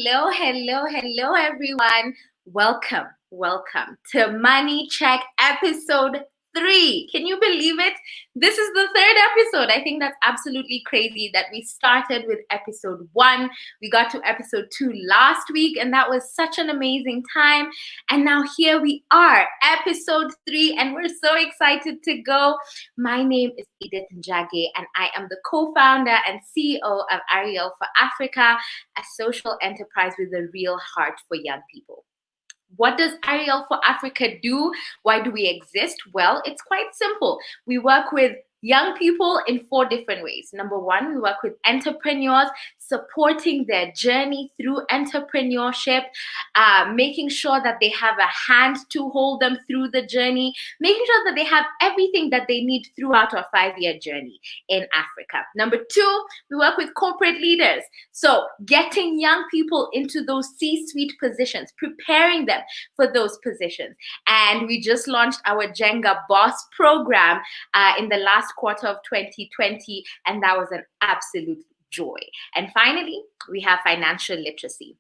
Hello, everyone. Welcome to Money Check episode 3. Can you believe it? This is the third episode. I think that's absolutely crazy that we started with episode 1. We got to episode 2 last week, and that was such an amazing time. And now here we are, episode 3, and we're so excited to go. My name is Edith Njage, and I am the co-founder and CEO of Arielle for Africa, a social enterprise with a real heart for young people. What does Arielle for Africa do? Why do we exist? Well, it's quite simple. We work with young people in 4 different ways. Number 1, we work with entrepreneurs, supporting their journey through entrepreneurship, making sure that they have a hand to hold them through the journey, making sure that they have everything that they need throughout our 5-year journey in Africa. Number 2, we work with corporate leaders. So getting young people into those C-suite positions, preparing them for those positions. And we just launched our Jenga Boss program in the last quarter of 2020, and that was an absolute joy. And finally, we have financial literacy.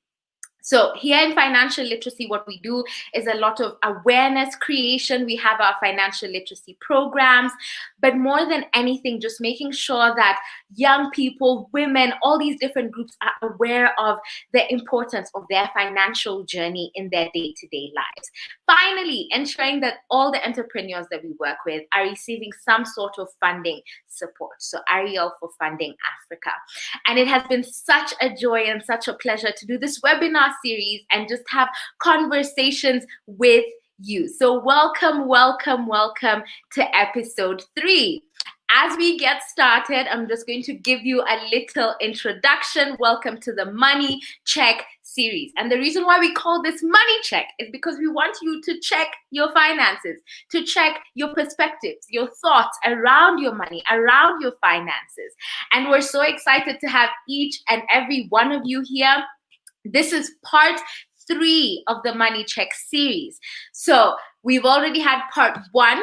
So here in financial literacy, what we do is a lot of awareness creation. We have our financial literacy programs, but more than anything, just making sure that young people, women, all these different groups are aware of the importance of their financial journey in their day-to-day lives. Finally, ensuring that all the entrepreneurs that we work with are receiving some sort of funding support. So Arielle for Funding Africa. And it has been such a joy and such a pleasure to do this webinar series and just have conversations with you. So welcome to episode 3. As we get started, I'm just going to give you a little introduction. Welcome to the Money Check series. And the reason why we call this Money Check is because we want you to check your finances, to check your perspectives, your thoughts around your money, around your finances. And we're so excited to have each and every one of you here. This is part 3 of the Money Check series. So we've already had part 1.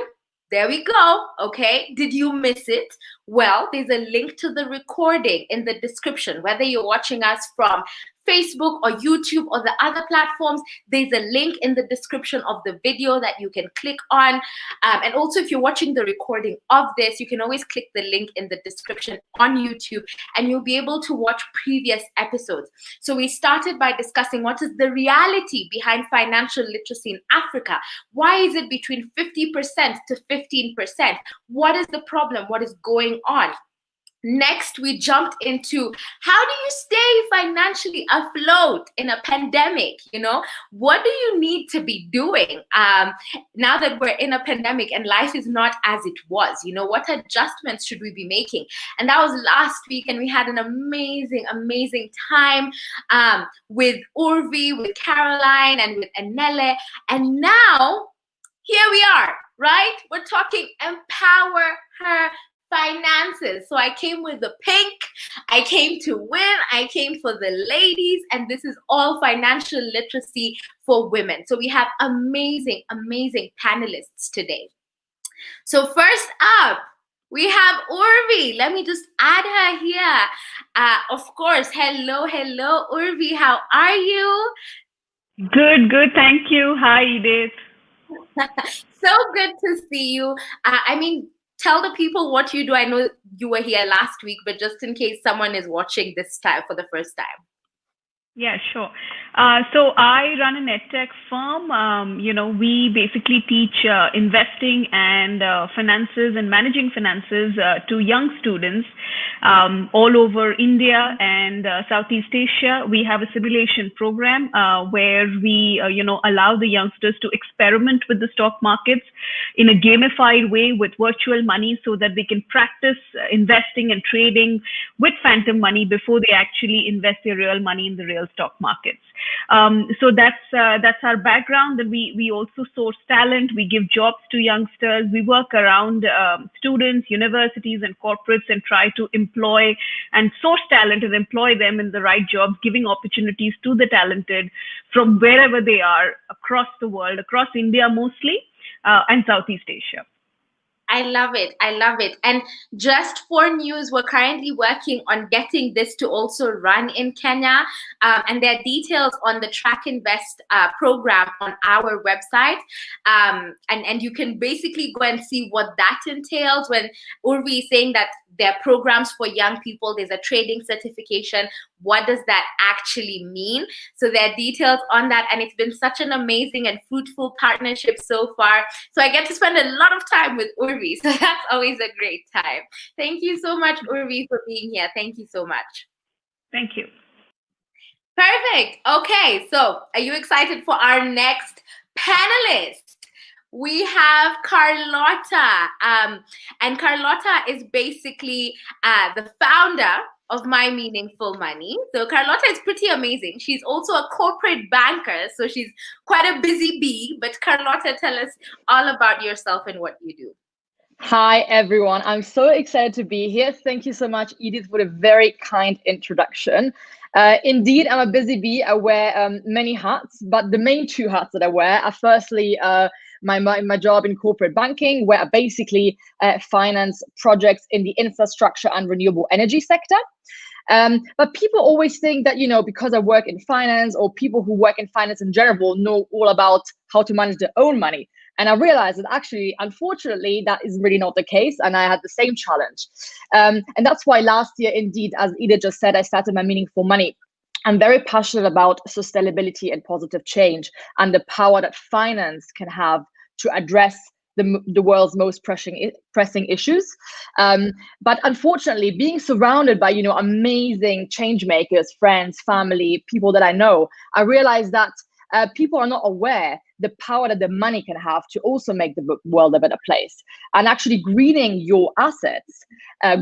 There we go. Okay. Did you miss it? Well, there's a link to the recording in the description. Whether you're watching us from Facebook or YouTube or the other platforms, there's a link in the description of the video that you can click on. And also, if you're watching the recording of this, you can always click the link in the description on YouTube and you'll be able to watch previous episodes. So we started by discussing what is the reality behind financial literacy in Africa. Why is it between 50% to 15%? What is the problem? What is going on? Next, we jumped into how do you stay financially afloat in a pandemic? What do you need to be doing now that we're in a pandemic and life is not as it was? What adjustments should we be making? And that was last week, and we had an amazing time with Urvi, with Caroline, and with Anele. And now, here we are, right? We're talking empower her finances. So I came with the pink, I came to win, I came for the ladies, and this is all financial literacy for women. So we have amazing panelists today. So first up, we have Urvi. Let me just add her here. Of course, hello, Urvi. How are you? Good. Thank you. Hi, Edith. So good to see you. Tell the people what you do. I know you were here last week, but just in case someone is watching this time for the first time. Yeah, sure. So I run an edtech firm. We basically teach investing and finances and managing finances to young students all over India and Southeast Asia. We have a simulation program where we, allow the youngsters to experiment with the stock markets in a gamified way with virtual money so that they can practice investing and trading with phantom money before they actually invest their real money in the real stock markets. So that's our background. And we also source talent. We give jobs to youngsters. We work around students, universities, and corporates and try to employ and source talent and employ them in the right jobs, giving opportunities to the talented from wherever they are across the world, across India mostly, and Southeast Asia. I love it. I love it. And just for news, we're currently working on getting this to also run in Kenya. And there are details on the Track Invest program on our website. And you can basically go and see what that entails. When Urvi is saying that there are programs for young people, there's a trading certification. What does that actually mean? So there are details on that. And it's been such an amazing and fruitful partnership so far. So I get to spend a lot of time with Urvi. So that's always a great time. Thank you so much, Urvi, for being here. Thank you so much. Thank you. Perfect. Okay. So are you excited for our next panelist? We have Carlotta. And Carlotta is basically the founder of My Meaningful Money. So Carlotta is pretty amazing. She's also a corporate banker, so she's quite a busy bee. But Carlotta, tell us all about yourself and what you do. Hi, everyone. I'm so excited to be here. Thank you so much, Edith, for a very kind introduction. Indeed, I'm a busy bee. I wear many hats, but the main two hats that I wear are firstly my job in corporate banking, where I basically finance projects in the infrastructure and renewable energy sector. But people always think that, because I work in finance, or people who work in finance in general know all about how to manage their own money. And I realized that actually, unfortunately, that is really not the case. And I had the same challenge. And that's why last year, indeed, as Edith just said, I started My Meaningful Money. I'm very passionate about sustainability and positive change and the power that finance can have to address the world's most pressing issues. But unfortunately, being surrounded by, amazing change makers, friends, family, people that I know, I realized that people are not aware the power that the money can have to also make the world a better place. And actually greening your assets,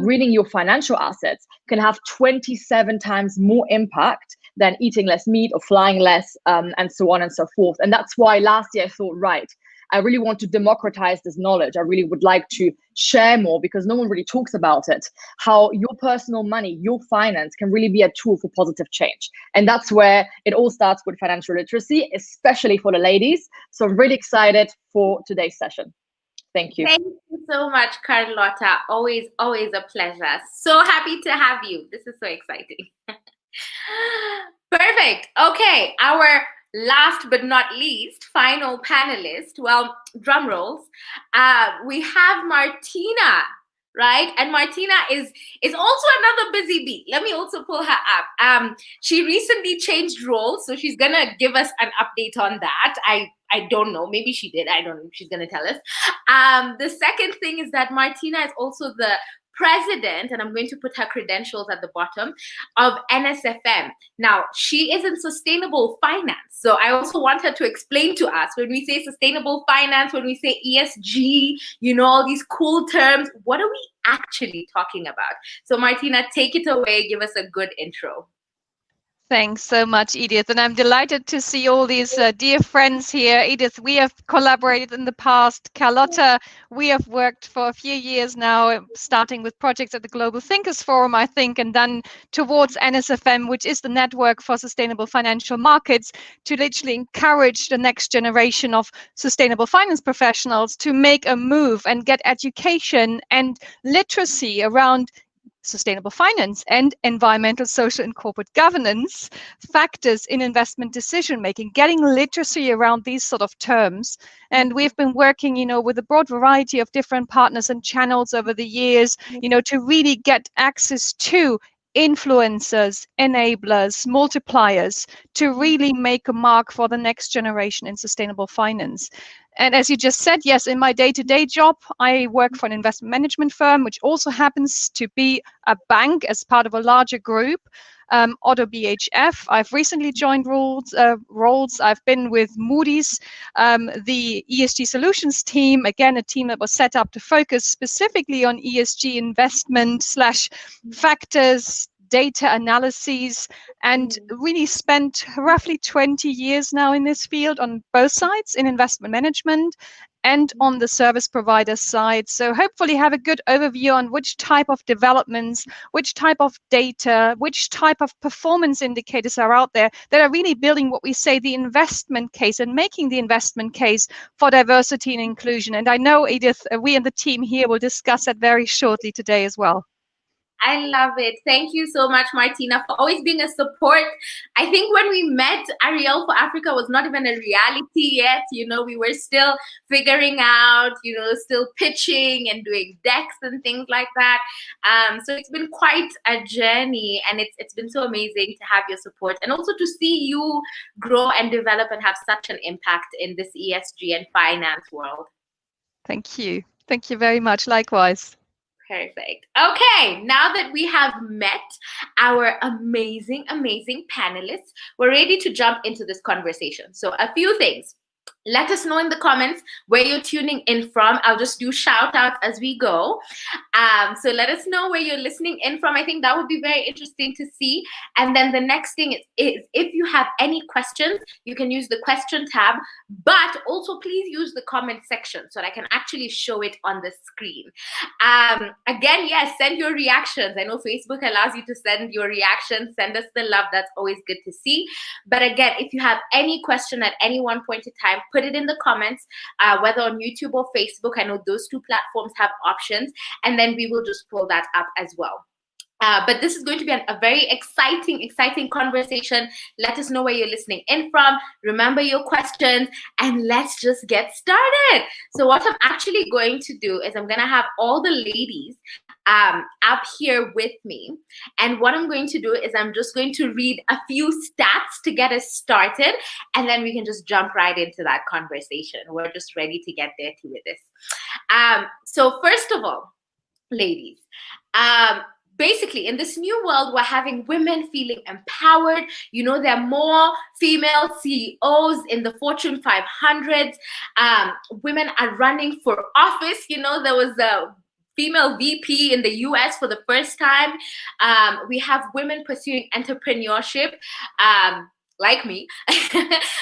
greening your financial assets can have 27 times more impact than eating less meat or flying less, and so on and so forth. And that's why last year I thought, right, I really want to democratize this knowledge. I really would like to share more, because no one really talks about it, how your personal money, your finance can really be a tool for positive change. And that's where it all starts with financial literacy, especially for the ladies. So I'm really excited for today's session. Thank you. Thank you so much, Carlotta. Always, always a pleasure. So happy to have you. This is so exciting. Perfect. Okay, our last but not least, final panelist, well, drum rolls, we have Martina, right? And Martina is also another busy bee. Let me also pull her up. She recently changed roles, so she's gonna give us an update on that. I don't know, maybe she did, I don't know, she's gonna tell us. The second thing is that Martina is also the president, and I'm going to put her credentials at the bottom, of NSFM. Now, she is in sustainable finance. So I also want her to explain to us, when we say sustainable finance, when we say ESG, all these cool terms, what are we actually talking about? So Martina, take it away, give us a good intro. Thanks so much, Edith. And I'm delighted to see all these dear friends here. Edith, we have collaborated in the past. Carlotta, we have worked for a few years now, starting with projects at the Global Thinkers Forum, I think, and then towards NSFM, which is the Network for Sustainable Financial Markets, to literally encourage the next generation of sustainable finance professionals to make a move and get education and literacy around sustainable finance and environmental, social, and corporate governance factors in investment decision making, getting literacy around these sort of terms. And we've been working, with a broad variety of different partners and channels over the years, to really get access to influencers, enablers, multipliers, to really make a mark for the next generation in sustainable finance. And as you just said, yes, in my day-to-day job, I work for an investment management firm, which also happens to be a bank as part of a larger group, Otto BHF. I've recently joined roles. I've been with Moody's, the ESG solutions team, again, a team that was set up to focus specifically on ESG investment / factors, data analyses, and really spent roughly 20 years now in this field on both sides, in investment management and on the service provider side. So hopefully have a good overview on which type of developments, which type of data, which type of performance indicators are out there that are really building what we say the investment case and making the investment case for diversity and inclusion. And I know, Edith, we and the team here will discuss that very shortly today as well. I love it. Thank you so much, Martina, for always being a support. I think when we met, Arielle for Africa was not even a reality yet. We were still figuring out, still pitching and doing decks and things like that. So it's been quite a journey, and it's been so amazing to have your support and also to see you grow and develop and have such an impact in this ESG and finance world. Thank you. Thank you very much. Likewise. Perfect. Okay, now that we have met our amazing, amazing panelists, we're ready to jump into this conversation. So a few things. Let us know in the comments where you're tuning in from. I'll just do shout outs as we go. So let us know where you're listening in from. I think that would be very interesting to see. And then the next thing is if you have any questions, you can use the question tab, but also please use the comment section so that I can actually show it on the screen. Again, yes, send your reactions. I know Facebook allows you to send your reactions. Send us the love. That's always good to see. But again, if you have any question at any one point in time, put it in the comments, whether on YouTube or Facebook. I know those two platforms have options, and then we will just pull that up as well. But this is going to be a very exciting conversation. Let us know where you're listening in from. Remember your questions, and let's just get started. So what I'm actually going to do is I'm going to have all the ladies up here with me. And what I'm going to do is I'm just going to read a few stats to get us started, and then we can just jump right into that conversation. We're just ready to get dirty with this. So first of all, ladies, basically, in this new world, we're having women feeling empowered. There are more female CEOs in the Fortune 500s. Women are running for office. There was a female VP in the US for the first time. We have women pursuing entrepreneurship. Like me,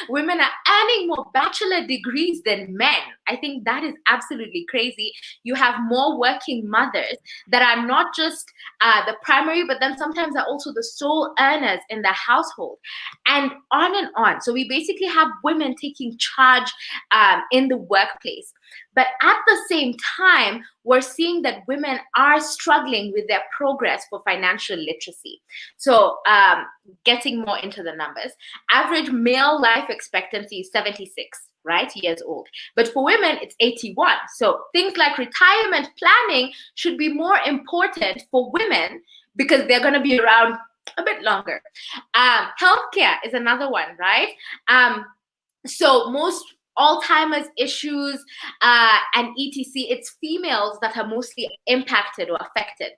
women are earning more bachelor degrees than men. I think that is absolutely crazy. You have more working mothers that are not just the primary, but then sometimes are also the sole earners in the household, and on and on. So we basically have women taking charge in the workplace. But at the same time, we're seeing that women are struggling with their progress for financial literacy. So getting more into the numbers, average male life expectancy is 76, right, years old. But for women, it's 81. So things like retirement planning should be more important for women because they're going to be around a bit longer. Healthcare is another one, right? So most Alzheimer's issues and etc. It's females that are mostly impacted or affected,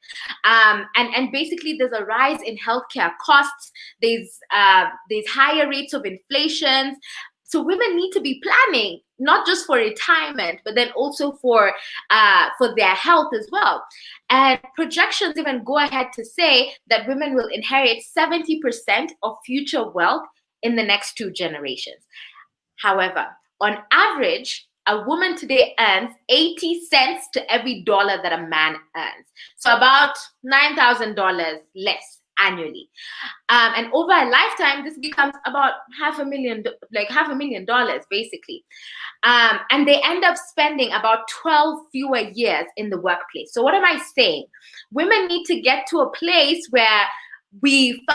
and basically there's a rise in healthcare costs. There's higher rates of inflation. So women need to be planning not just for retirement, but then also for their health as well. And projections even go ahead to say that women will inherit 70% of future wealth in the next 2 generations. However, on average, a woman today earns 80 cents to every dollar that a man earns. So about $9,000 less annually. And over a lifetime, this becomes about $500,000, basically. And they end up spending about 12 fewer years in the workplace. So what am I saying? Women need to get to a place where we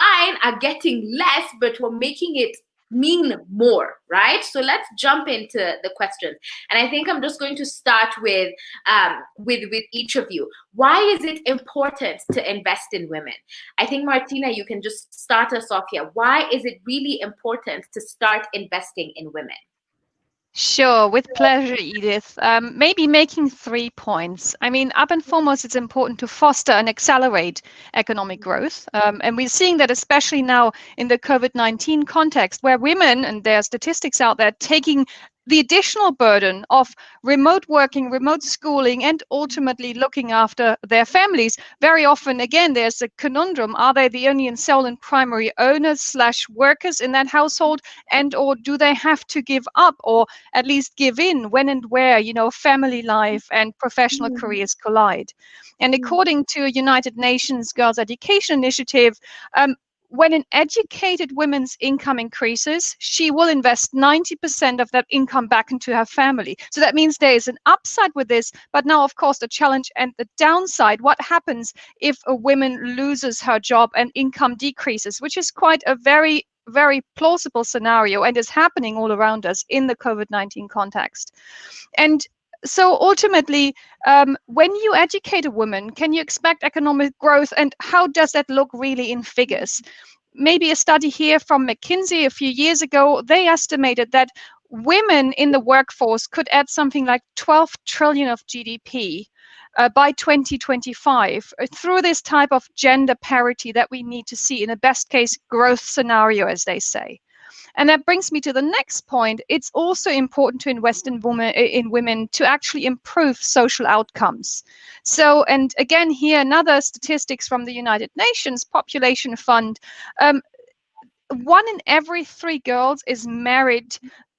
are getting less, but we're making it mean more, right? So let's jump into the questions. And I think I'm just going to start with each of you. Why is it important to invest in women? I think, Martina, you can just start us off here. Why is it really important to start investing in women? Sure, with pleasure, Edith. Maybe making 3 points. I mean, up and foremost, it's important to foster and accelerate economic growth. And we're seeing that especially now in the COVID-19 context, where women, and there are statistics out there, taking the additional burden of remote working, remote schooling, and ultimately looking after their families. Very often, again, there's a conundrum. Are they the only and sole and primary owners / workers in that household? And or do they have to give up or at least give in when and where, family life and professional careers collide? And according to United Nations Girls Education Initiative, when an educated woman's income increases, she will invest 90% of that income back into her family. So that means there is an upside with this, but now, of course, the challenge and the downside, what happens if a woman loses her job and income decreases, which is quite a very, very plausible scenario and is happening all around us in the COVID-19 context. And so ultimately, when you educate a woman, can you expect economic growth, and how does that look really in figures? Maybe a study here from McKinsey a few years ago, they estimated that women in the workforce could add something like 12 trillion of GDP by 2025 through this type of gender parity that we need to see in a best case growth scenario, as they say. And that brings me to the next point. It's also important to invest in women to actually improve social outcomes. So, and again, here another statistics from the United Nations Population Fund. 1 in every 3 girls is married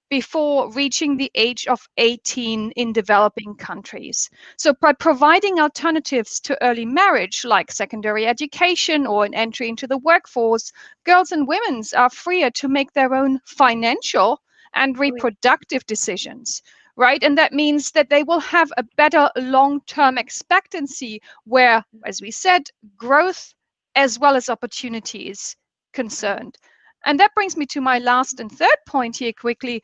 before reaching the age of 18 in developing countries. So by providing alternatives to early marriage, like secondary education or an entry into the workforce, girls and women are freer to make their own financial and reproductive decisions, right? And that means that they will have a better long-term expectancy where, as we said, growth as well as opportunities concerned. And that brings me to my last and third point here quickly,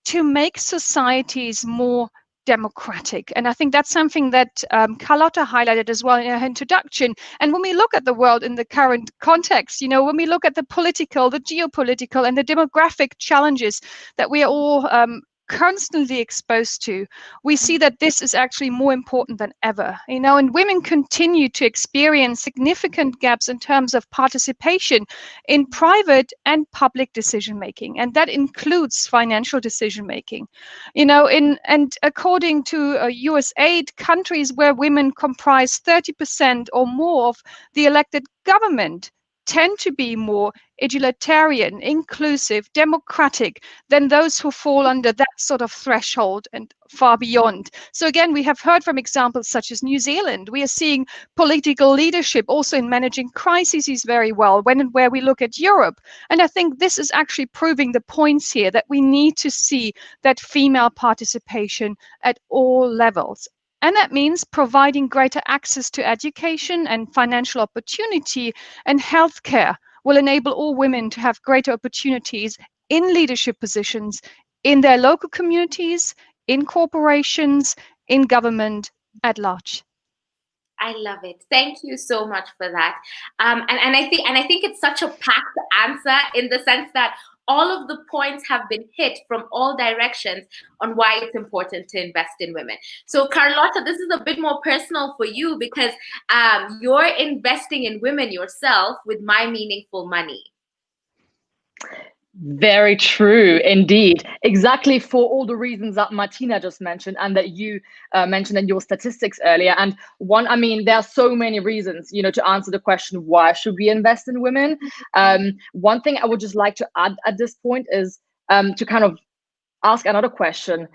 to make societies more democratic. And I think that's something that Carlotta highlighted as well in her introduction. And when we look at the world in the current context, when we look at the political, the geopolitical, and the demographic challenges that we are all constantly exposed to, we see that this is actually more important than ever, and women continue to experience significant gaps in terms of participation in private and public decision making, and that includes financial decision making. And according to USAID, countries where women comprise 30% or more of the elected government tend to be more egalitarian, inclusive, democratic than those who fall under that sort of threshold and far beyond. So again, we have heard from examples such as New Zealand. We are seeing political leadership also in managing crises very well when and where we look at Europe. And I think this is actually proving the points here that we need to see that female participation at all levels. And that means providing greater access to education and financial opportunity, and healthcare will enable all women to have greater opportunities in leadership positions in their local communities, in corporations, in government at large. I love it. Thank you so much for that. And I think it's such a packed answer in the sense that all of the points have been hit from all directions on why it's important to invest in women. So Carlotta, this is a bit more personal for you because you're investing in women yourself with My Meaningful Money. Very true, indeed. Exactly for all the reasons that Martina just mentioned and that you mentioned in your statistics earlier. And there are so many reasons, to answer the question, why should we invest in women? One thing I would just like to add at this point is to kind of ask another question.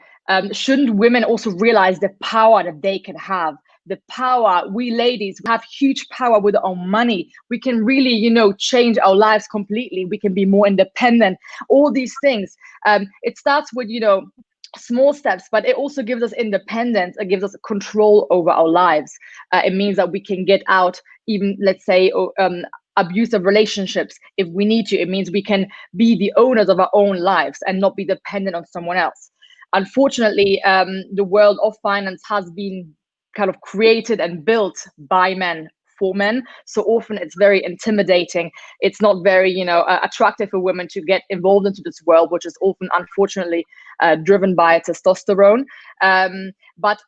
Shouldn't women also realize the power that they can have? The power, we ladies have huge power with our money. We can really, change our lives completely. We can be more independent, all these things. It starts with, small steps, but it also gives us independence. It gives us control over our lives. It means that we can get out even, let's say, abusive relationships if we need to. It means we can be the owners of our own lives and not be dependent on someone else. Unfortunately, the world of finance has been kind of created and built by men for men. So often it's very intimidating. It's not very, attractive for women to get involved into this world, which is often, unfortunately, driven by testosterone. But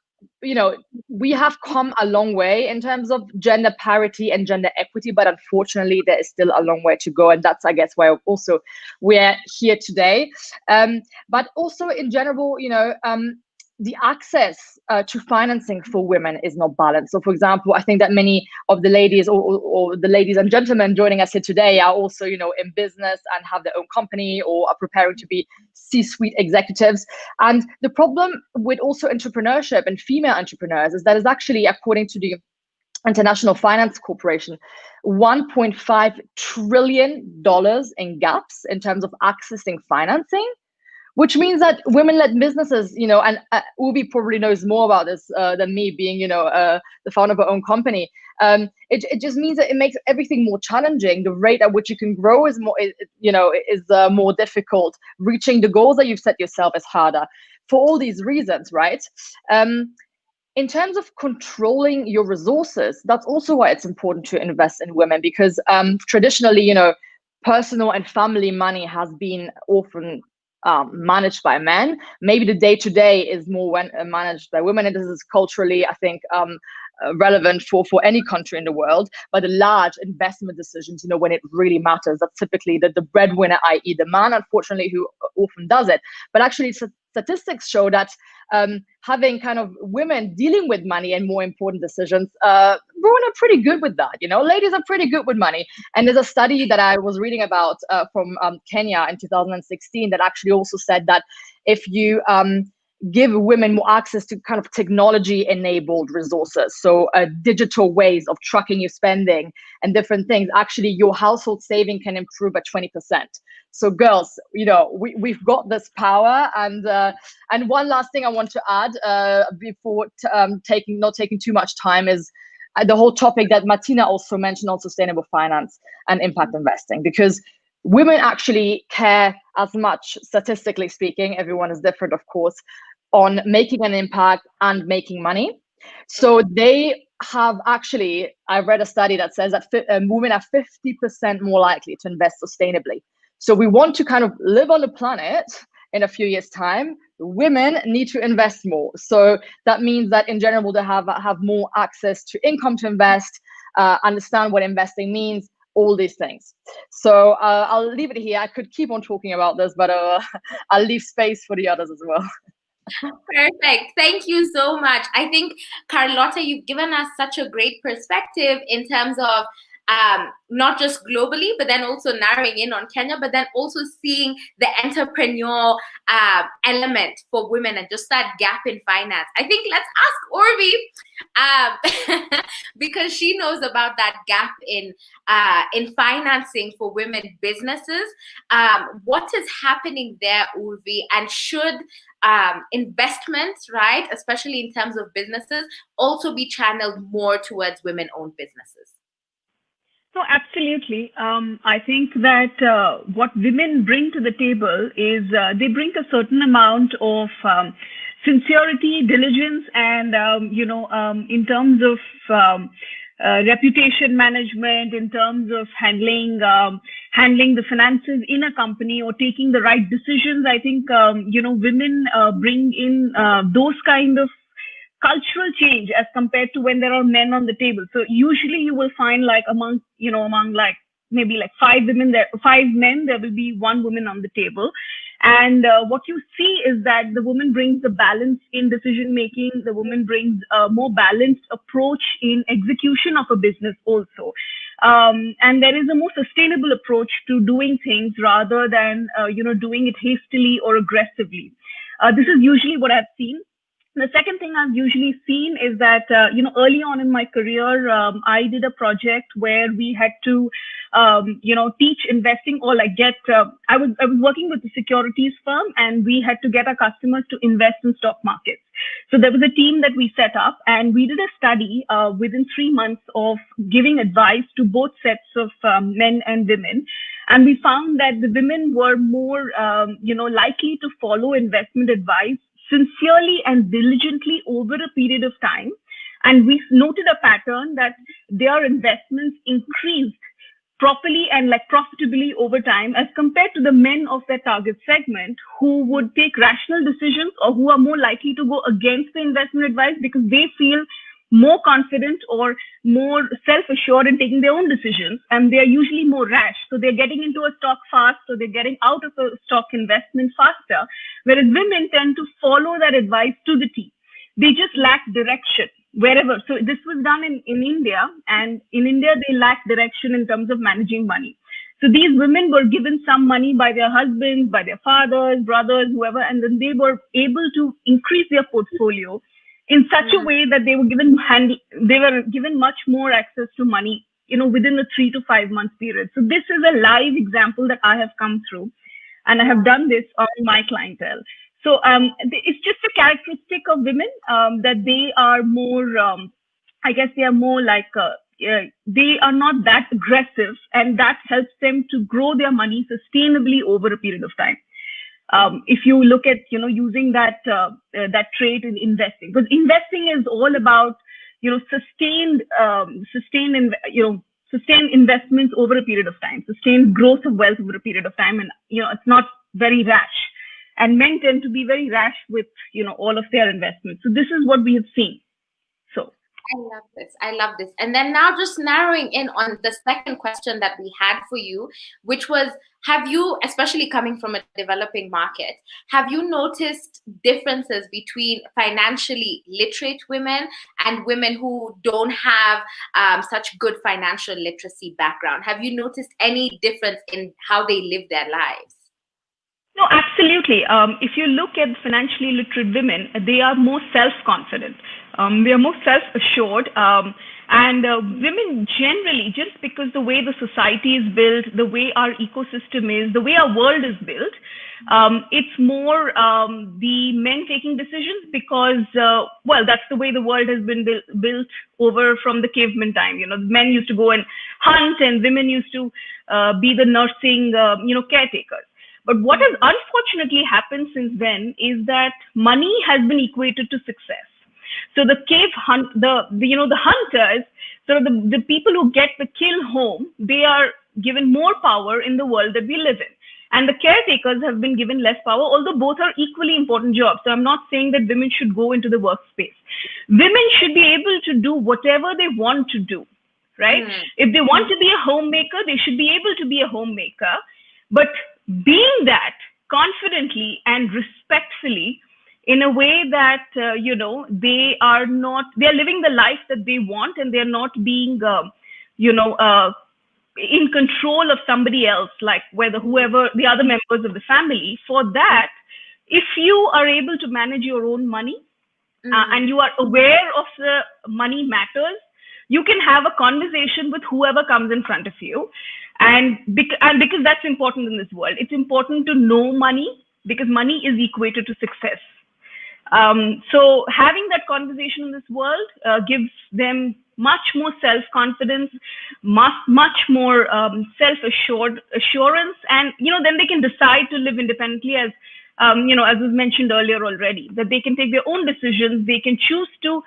we have come a long way in terms of gender parity and gender equity, but unfortunately there is still a long way to go, and that's, I guess, why also we're here today. But also in general, the access to financing for women is not balanced. So, for example, I think that many of the ladies or the ladies and gentlemen joining us here today are also, in business and have their own company or are preparing to be C-suite executives. And the problem with also entrepreneurship and female entrepreneurs is that it's actually, according to the International Finance Corporation, $1.5 trillion in gaps in terms of accessing financing, which means that women-led businesses, and Ubi probably knows more about this than me, being, the founder of her own company. It just means that it makes everything more challenging. The rate at which you can grow is more difficult. Reaching the goals that you've set yourself is harder for all these reasons, right? In terms of controlling your resources, that's also why it's important to invest in women, because traditionally, personal and family money has been often managed by men. Maybe the day-to-day is more managed by women, and this is culturally, I think, relevant for any country in the world. But the large investment decisions, when it really matters, that's typically the breadwinner, i.e. the man, unfortunately, who often does it. But actually, statistics show that having kind of women dealing with money and more important decisions, women are pretty good with that. Ladies are pretty good with money. And there's a study that I was reading about from Kenya in 2016 that actually also said that if you give women more access to kind of technology-enabled resources, so digital ways of tracking your spending and different things, actually your household saving can improve by 20%. So girls, we've got this power. And one last thing I want to add before not taking too much time is the whole topic that Martina also mentioned on sustainable finance and impact investing, because women actually care as much, statistically speaking, everyone is different, of course, on making an impact and making money. So they have actually, I read a study that says that women are 50% more likely to invest sustainably. So we want to kind of live on the planet in a few years' time. Women need to invest more. So that means that in general, they have more access to income to invest, understand what investing means, all these things. So I'll leave it here. I could keep on talking about this, but I'll leave space for the others as well. Perfect. Thank you so much. I think, Carlotta, you've given us such a great perspective in terms of not just globally, but then also narrowing in on Kenya, but then also seeing the entrepreneurial element for women and just that gap in finance. I think let's ask Urvi, because she knows about that gap in financing for women businesses. What is happening there, Urvi, and should investments, right, especially in terms of businesses, also be channeled more towards women-owned businesses? So absolutely. I think that what women bring to the table is they bring a certain amount of sincerity, diligence, and, in terms of reputation management, in terms of handling the finances in a company or taking the right decisions. I think, women bring in those kind of cultural change as compared to when there are men on the table. So usually you will find among maybe 5 women, 5 men, there will be 1 woman on the table. And what you see is that the woman brings the balance in decision making. The woman brings a more balanced approach in execution of a business also. And there is a more sustainable approach to doing things rather than, doing it hastily or aggressively. This is usually what I've seen. The second thing I've usually seen is that, early on in my career, I did a project where we had to, teach investing or I was working with a securities firm, and we had to get our customers to invest in stock markets. So there was a team that we set up, and we did a study within 3 months of giving advice to both sets of men and women. And we found that the women were more, likely to follow investment advice sincerely and diligently over a period of time. And we noted a pattern that their investments increased properly and like profitably over time as compared to the men of their target segment who would take rational decisions or who are more likely to go against the investment advice because they feel more confident or more self-assured in taking their own decisions, and they're usually more rash. So they're getting into a stock fast, so they're getting out of a stock investment faster, whereas women tend to follow that advice to the T. They just lack direction wherever. So this was done in India, and in India, they lack direction in terms of managing money. So these women were given some money by their husbands, by their fathers, brothers, whoever, and then they were able to increase their portfolio in such a way that they were given much more access to money, within a 3 to 5 month period. So this is a live example that I have come through, and I have done this on my clientele. So it's just a characteristic of women that they are more, I guess they are more like, they are not that aggressive, and that helps them to grow their money sustainably over a period of time. If you look at, using that trait in investing, because investing is all about, sustained investments over a period of time, sustained growth of wealth over a period of time. And, it's not very rash, and men tend to be very rash with, all of their investments. So this is what we have seen. So I love this. And then now just narrowing in on the second question that we had for you, which was, have you, especially coming from a developing market, have you noticed differences between financially literate women and women who don't have such good financial literacy background? Have you noticed any difference in how they live their lives? No, absolutely. If you look at financially literate women, they are more self-confident. They are more self-assured. And women generally, just because the way the society is built, the way our ecosystem is, the way our world is built, it's more the men taking decisions because, that's the way the world has been built over from the caveman time. Men used to go and hunt, and women used to be the nursing, caretakers. But what has unfortunately happened since then is that money has been equated to success. So the the hunters, sort of the people who get the kill home, they are given more power in the world that we live in. And the caretakers have been given less power, although both are equally important jobs. So I'm not saying that women should go into the workspace. Women should be able to do whatever they want to do, right? If they want to be a homemaker, they should be able to be a homemaker. But being that confidently and respectfully, in a way that, they are living the life that they want, and they're not being, in control of somebody else, like whoever the other members of the family. For that, if you are able to manage your own money and you are aware of the money matters, you can have a conversation with whoever comes in front of you. And because that's important in this world, it's important to know money, because money is equated to success. So having that conversation in this world gives them much more self-confidence, much more self-assurance, and then they can decide to live independently, as as was mentioned earlier already, that they can take their own decisions. They can choose to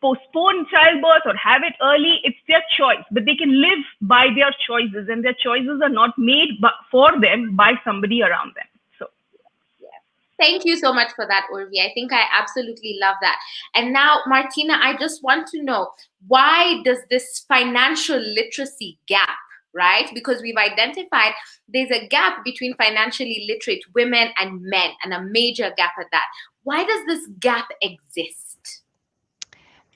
postpone childbirth or have it early. It's their choice, but they can live by their choices, and their choices are not made for them by somebody around them. Thank you so much for that, Urvi. I think I absolutely love that. And now, Martina, I just want to know, why does this financial literacy gap, right? Because we've identified there's a gap between financially literate women and men, and a major gap at that. Why does this gap exist?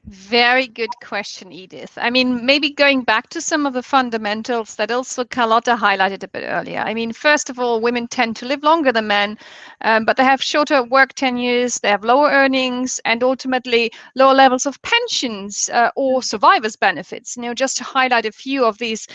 Very good question, Edith. I mean, maybe going back to some of the fundamentals that also Carlotta highlighted a bit earlier. I mean, first of all, women tend to live longer than men, but they have shorter work tenures, they have lower earnings, and ultimately lower levels of pensions or survivors' benefits, just to highlight a few of these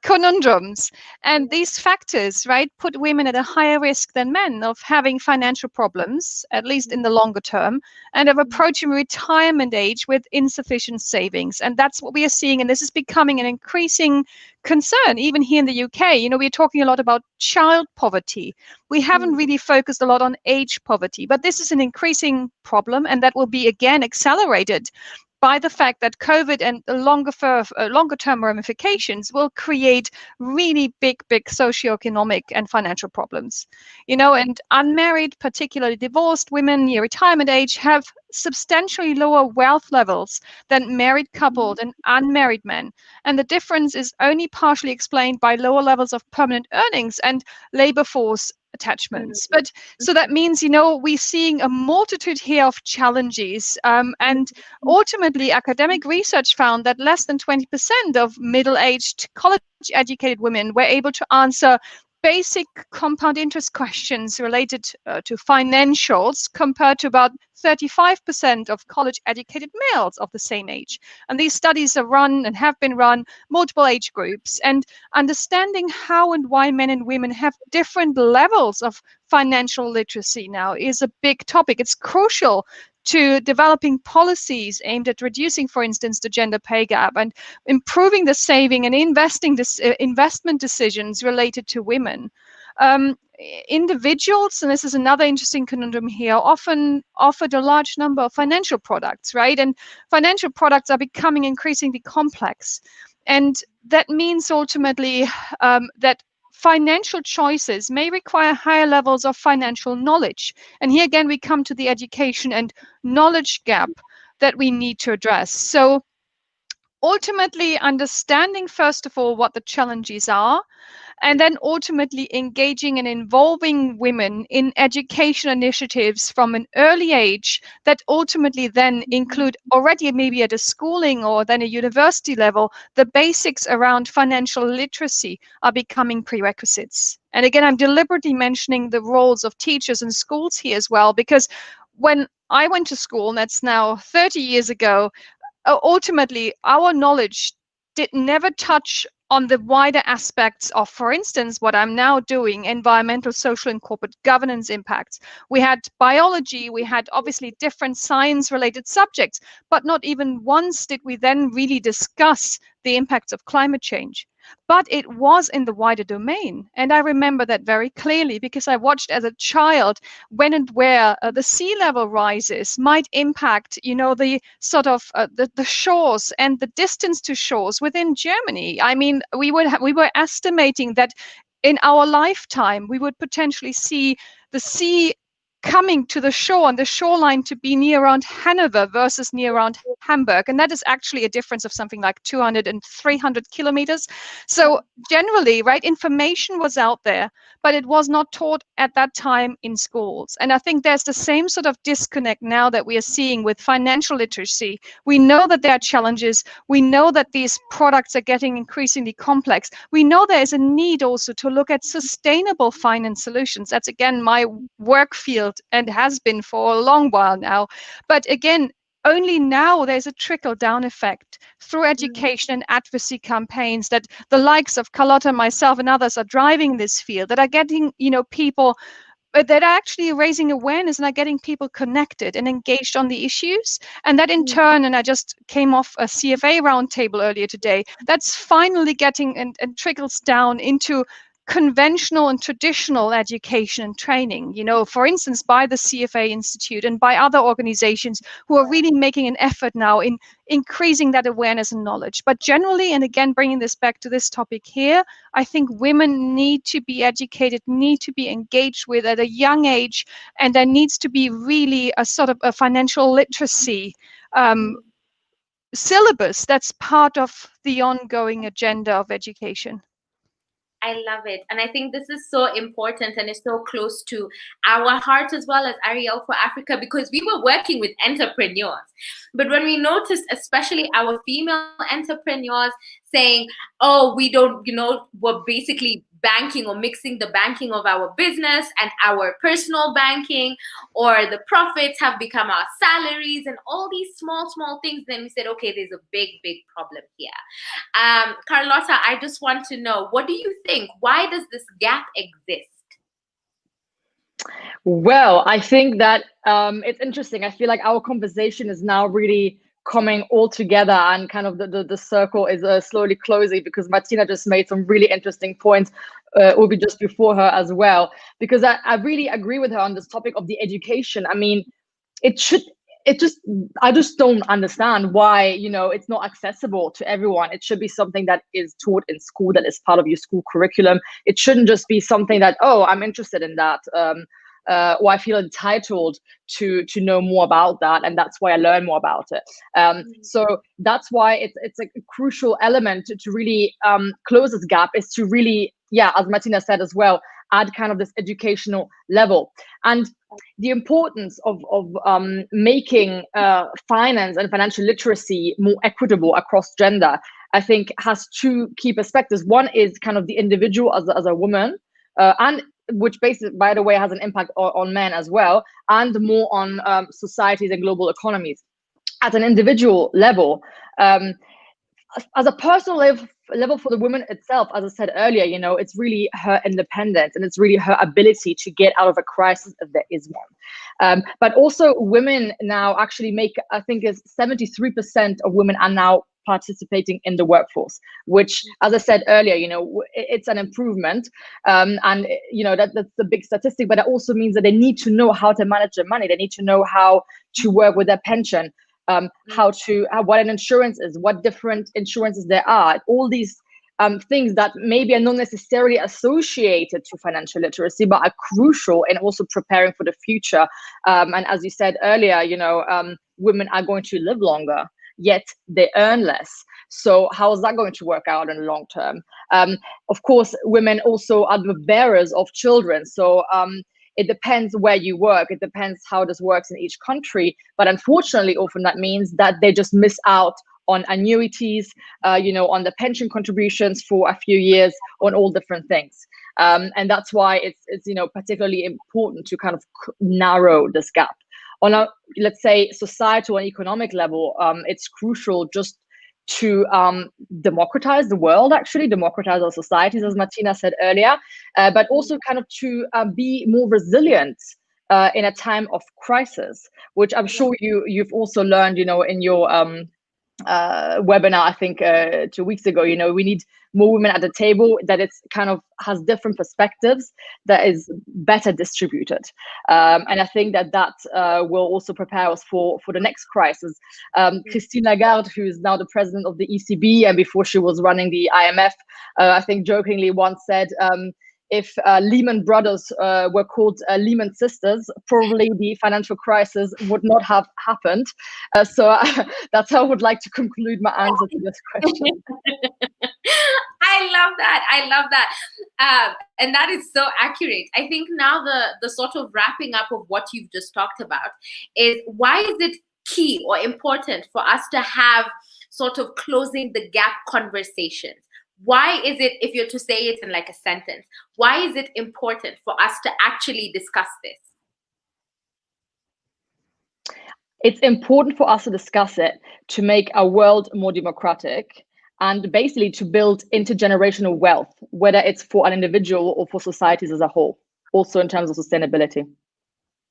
conundrums. And these factors, right, put women at a higher risk than men of having financial problems, at least in the longer term, and of approaching retirement age with insufficient savings. And that's what we are seeing. And this is becoming an increasing concern, even here in the UK. We're talking a lot about child poverty. We haven't really focused a lot on age poverty, but this is an increasing problem, and that will be again accelerated by the fact that COVID and the longer term ramifications will create really big socioeconomic and financial problems. And unmarried, particularly divorced women near retirement age, have substantially lower wealth levels than married coupled and unmarried men. And the difference is only partially explained by lower levels of permanent earnings and labor force attachments. But so that means, we're seeing a multitude here of challenges. And ultimately, academic research found that less than 20% of middle-aged college-educated women were able to answer basic compound interest questions related to financials, compared to about 35% of college-educated males of the same age. And these studies are run and have been run multiple age groups. And understanding how and why men and women have different levels of financial literacy now is a big topic. It's crucial to developing policies aimed at reducing, for instance, the gender pay gap and improving the saving and investment decisions related to women. Individuals, and this is another interesting conundrum here, often offered a large number of financial products, right? And financial products are becoming increasingly complex. And that means ultimately that financial choices may require higher levels of financial knowledge. And here again, we come to the education and knowledge gap that we need to address. So ultimately, understanding, first of all, what the challenges are, and then ultimately engaging and involving women in education initiatives from an early age that ultimately then include already maybe at a schooling or then a university level, the basics around financial literacy are becoming prerequisites. And again, I'm deliberately mentioning the roles of teachers and schools here as well, because when I went to school, and that's now 30 years ago, ultimately our knowledge did never touch on the wider aspects of, for instance, what I'm now doing, environmental, social, and corporate governance impacts. We had biology, we had obviously different science-related subjects, but not even once did we then really discuss the impacts of climate change. But it was in the wider domain. And I remember that very clearly because I watched as a child when and where the sea level rises might impact, the sort of the shores and the distance to shores within Germany. I mean, we were estimating that in our lifetime, we would potentially see the sea coming to the shore and the shoreline to be near around Hanover versus near around Hamburg. And that is actually a difference of something like 200 and 300 kilometers. So generally, right, information was out there, but it was not taught at that time in schools. And I think there's the same sort of disconnect now that we are seeing with financial literacy. We know that there are challenges. We know that these products are getting increasingly complex. We know there is a need also to look at sustainable finance solutions. That's, again, my work field and has been for a long while now. But again, only now there's a trickle-down effect through education and advocacy campaigns that the likes of Carlotta, myself, and others are driving this field, that are getting, people that are actually raising awareness and are getting people connected and engaged on the issues. And that in turn, and I just came off a CFA roundtable earlier today, that's finally getting and trickles down into conventional and traditional education and training, for instance, by the CFA Institute and by other organizations who are really making an effort now in increasing that awareness and knowledge. But generally, and again, bringing this back to this topic here, I think women need to be educated, need to be engaged with at a young age, and there needs to be really a sort of a financial literacy syllabus that's part of the ongoing agenda of education. I love it. And I think this is so important and it's so close to our heart as well as Arielle for Africa, because we were working with entrepreneurs. But when we noticed, especially our female entrepreneurs saying, oh, we don't, we're basically banking or mixing the banking of our business and our personal banking, or the profits have become our salaries and all these small things, then we said, okay, there's a big problem here. Carlotta, I just want to know, what do you think? Why does this gap exist? Well, I think that it's interesting. I feel like our conversation is now really coming all together, and kind of the circle is slowly closing, because Martina just made some really interesting points, Ubi, just before her as well, because I really agree with her on this topic of the education. I mean, it should, I just don't understand why, it's not accessible to everyone. It should be something that is taught in school, that is part of your school curriculum. It shouldn't just be something that, oh, I'm interested in that, or I feel entitled to know more about that, and that's why I learn more about it. So that's why it's a crucial element to really close this gap, is to really, as Martina said as well, add kind of this educational level. And the importance of making finance and financial literacy more equitable across gender, I think, has two key perspectives. One is kind of the individual as a woman, and which basically, by the way, has an impact on men as well, and more on societies and global economies. At an individual level, as a personal level for the woman itself, as I said earlier, it's really her independence, and it's really her ability to get out of a crisis if there is one. But also, women now actually make, I think, is 73% of women are now participating in the workforce, which, as I said earlier, it's an improvement, and that's a big statistic. But it also means that they need to know how to manage their money. They need to know how to work with their pension. What an insurance is, what different insurances there are, all these things that maybe are not necessarily associated to financial literacy, but are crucial in also preparing for the future. And as you said earlier, women are going to live longer, yet they earn less. So how is that going to work out in the long term? Of course, women also are the bearers of children. So it depends where you work. It depends how this works in each country. But unfortunately, often that means that they just miss out on annuities, on the pension contributions for a few years, on all different things. And that's why it's particularly important to kind of narrow this gap. On a, let's say, societal and economic level, it's crucial just to democratize the world, actually democratize our societies, as Martina said earlier, but also kind of to be more resilient in a time of crisis, which I'm sure you've also learned, in your webinar, I think 2 weeks ago. We need more women at the table, that it's kind of has different perspectives, that is better distributed, and I think that will also prepare us for the next crisis. Christine Lagarde, who is now the president of the ECB, and before she was running the IMF, I think jokingly once said, if Lehman Brothers were called Lehman Sisters, probably the financial crisis would not have happened. So that's how I would like to conclude my answer to this question. I love that. And that is so accurate. I think now the sort of wrapping up of what you've just talked about is, why is it key or important for us to have sort of closing the gap conversations? Why is it, if you're to say it in like a sentence, why is it important for us to actually discuss this? It's important for us to discuss it to make our world more democratic, and basically to build intergenerational wealth, whether it's for an individual or for societies as a whole, also in terms of sustainability.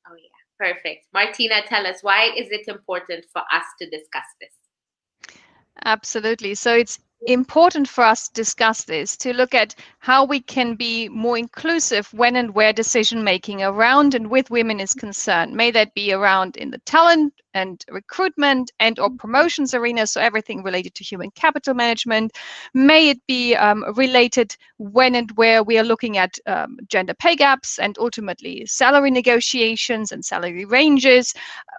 Oh yeah, perfect. Martina, tell us, why is it important for us to discuss this? Absolutely. So it's important for us to discuss this, to look at how we can be more inclusive when and where decision making around and with women is concerned. May that be around in the talent and recruitment and or promotions arena, so everything related to human capital management. May it be related when and where we are looking at gender pay gaps and ultimately salary negotiations and salary ranges.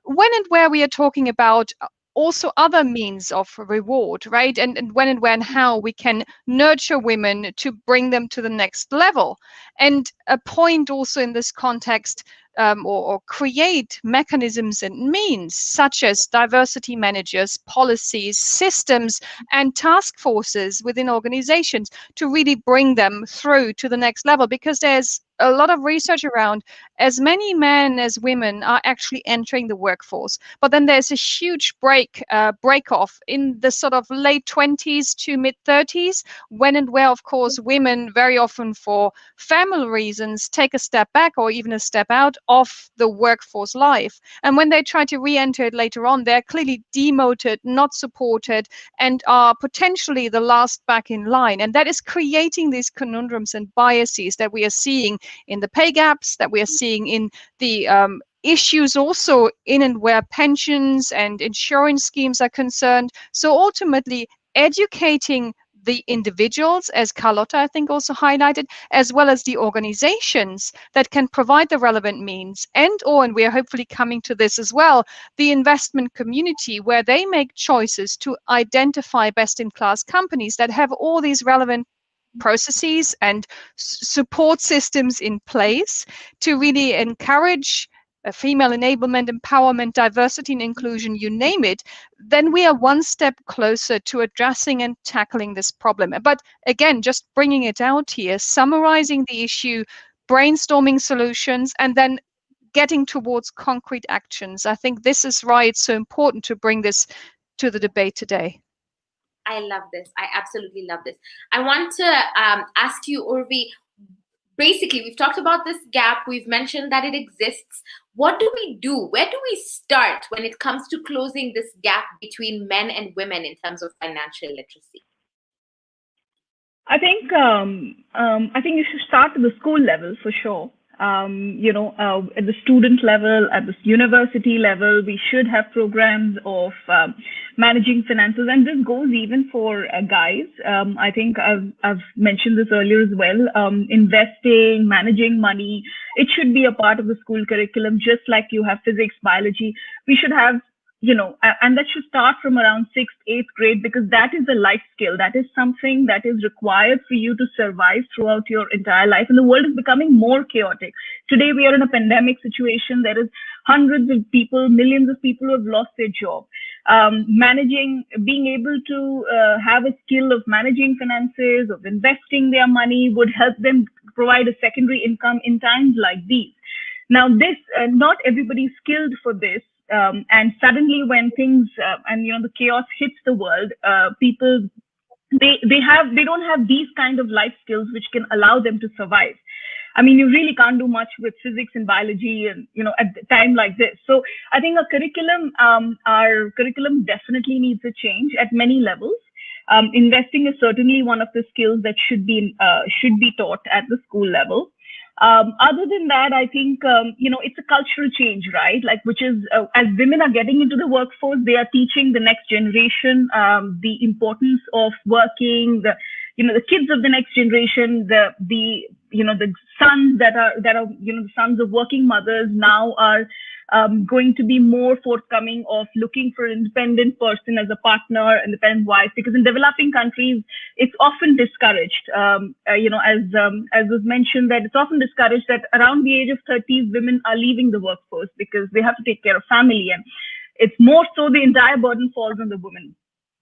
When and where we are talking about also other means of reward, right? And when and where and how we can nurture women to bring them to the next level. And a point also in this context, or create mechanisms and means such as diversity managers, policies, systems, and task forces within organizations to really bring them through to the next level, because there's a lot of research around as many men as women are actually entering the workforce, but then there's a huge break off in the sort of late 20s to mid 30s, when and where, of course, women very often for family reasons take a step back or even a step out of the workforce life. And when they try to re-enter it later on, they're clearly demoted, not supported, and are potentially the last back in line. And that is creating these conundrums and biases that we are seeing in the pay gaps, that we are seeing in the issues also in and where pensions and insurance schemes are concerned. So ultimately, educating the individuals, as Carlotta, I think, also highlighted, as well as the organizations that can provide the relevant means, and we are hopefully coming to this as well, the investment community, where they make choices to identify best-in-class companies that have all these relevant processes and support systems in place to really encourage female enablement, empowerment, diversity and inclusion, you name it, then we are one step closer to addressing and tackling this problem. But again, just bringing it out here, summarizing the issue, brainstorming solutions, and then getting towards concrete actions. I think this is why it's so important to bring this to the debate today. I love this. I absolutely love this. I want to ask you, Urvi, basically, we've talked about this gap. We've mentioned that it exists. What do we do? Where do we start when it comes to closing this gap between men and women in terms of financial literacy? I think you should start at the school level for sure. At the student level, at the university level, we should have programs of managing finances, and this goes even for guys. I think I've mentioned this earlier as well. Investing, managing money, it should be a part of the school curriculum, just like you have physics, biology. We should have, and that should start from around 6th, 8th grade, because that is a life skill. That is something that is required for you to survive throughout your entire life. And the world is becoming more chaotic. Today, we are in a pandemic situation. There is hundreds of people, millions of people who have lost their job. Being able to have a skill of managing finances, of investing their money would help them provide a secondary income in times like these. Now, not everybody is skilled for this. And suddenly when things the chaos hits the world, people they don't have these kind of life skills which can allow them to survive. I mean, you really can't do much with physics and biology and at a time like this. So I think our curriculum definitely needs a change at many levels. Investing is certainly one of the skills that should be taught at the school level. Other than that, I think, it's a cultural change, right? Which is, as women are getting into the workforce, they are teaching the next generation the importance of working, the kids of the next generation, the sons that are the sons of working mothers now are going to be more forthcoming of looking for an independent person as a partner, independent wife, because in developing countries, it's often discouraged. As was mentioned, that it's often discouraged that around the age of 30s, women are leaving the workforce because they have to take care of family. And it's more so the entire burden falls on the woman.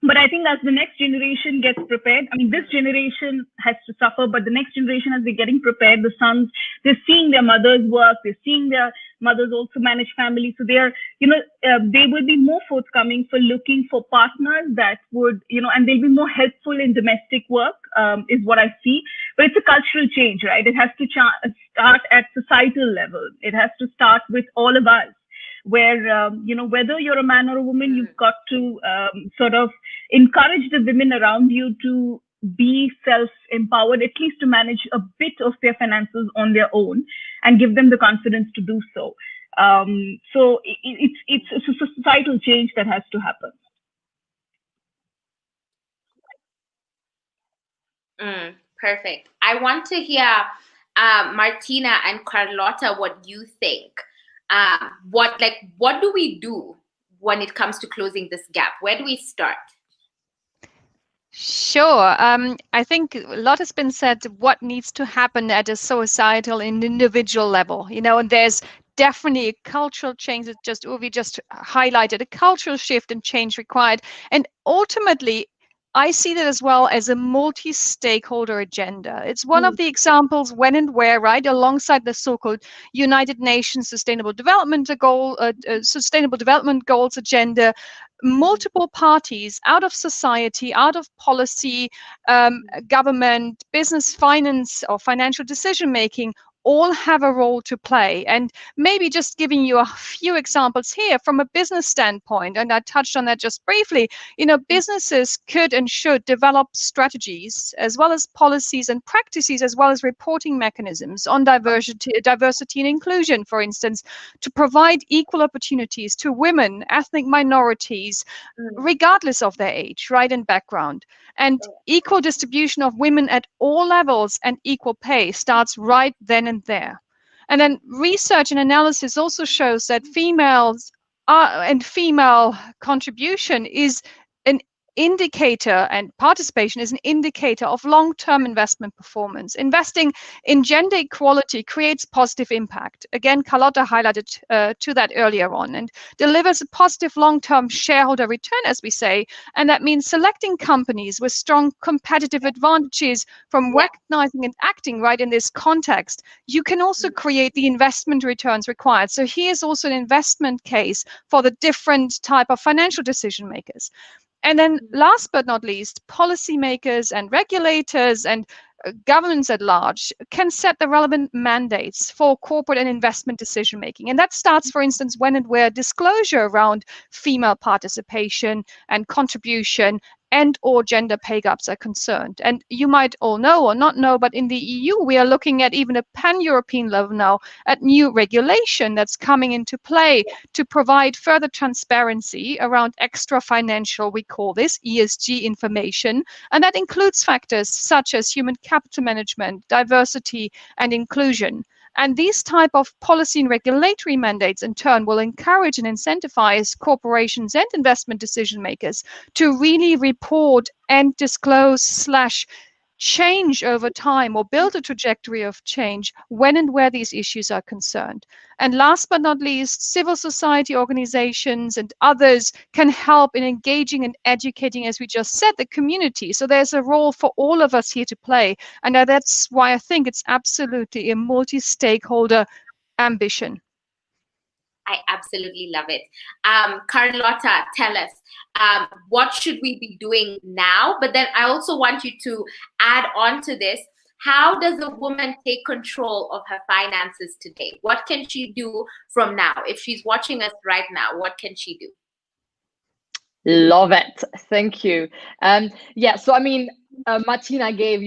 But I think as the next generation gets prepared, I mean, this generation has to suffer, but the next generation, as they're getting prepared, the sons, they're seeing their mothers work, they're seeing their mothers also manage family. So they are, they will be more forthcoming for looking for partners that would, and they'll be more helpful in domestic work, is what I see. But it's a cultural change, right? It has to start at societal level. It has to start with all of us, where, whether you're a man or a woman, you've got to sort of encourage the women around you to be self-empowered, at least to manage a bit of their finances on their own and give them the confidence to do so. So it's a societal change that has to happen. Perfect. I want to hear Martina and Carlotta, what you think. What do we do when it comes to closing this gap? Where do we start? Sure. I think a lot has been said what needs to happen at a societal and individual level, and there's definitely a cultural change that Urvi just highlighted, a cultural shift and change required. And ultimately, I see that as well as a multi-stakeholder agenda. It's one of the examples when and where, right, alongside the so-called United Nations Sustainable Development Goals agenda, multiple parties out of society, out of policy, government, business, finance, or financial decision-making, all have a role to play. And maybe just giving you a few examples here from a business standpoint, and I touched on that just briefly, businesses could and should develop strategies as well as policies and practices as well as reporting mechanisms on diversity and inclusion, for instance, to provide equal opportunities to women, ethnic minorities, regardless of their age, right, and background. And equal distribution of women at all levels and equal pay starts right then and there. And then research and analysis also shows that females and female contribution is an indicator, and participation is an indicator of long-term investment performance. Investing in gender equality creates positive impact. Again, Carlotta highlighted to that earlier on, and delivers a positive long-term shareholder return, as we say. And that means selecting companies with strong competitive advantages from recognizing and acting right in this context. You can also create the investment returns required. So here's also an investment case for the different type of financial decision makers. And then last but not least, policymakers and regulators and governments at large can set the relevant mandates for corporate and investment decision making. And that starts, for instance, when and where disclosure around female participation and contribution and or gender pay gaps are concerned. And you might all know or not know, but in the EU, we are looking at even a pan-European level now at new regulation that's coming into play to provide further transparency around extra financial, we call this ESG information. And that includes factors such as human capital management, diversity, and inclusion. And these type of policy and regulatory mandates in turn will encourage and incentivize corporations and investment decision makers to really report and disclose / change over time or build a trajectory of change when and where these issues are concerned. And last but not least, civil society organizations and others can help in engaging and educating, as we just said, the community. So there's a role for all of us here to play. And that's why I think it's absolutely a multi-stakeholder ambition. I absolutely love it. Carlotta, tell us, what should we be doing now? But then I also want you to add on to this. How does a woman take control of her finances today? What can she do from now? If she's watching us right now, what can she do? Love it. Thank you. Yeah, so I mean, Martina gave,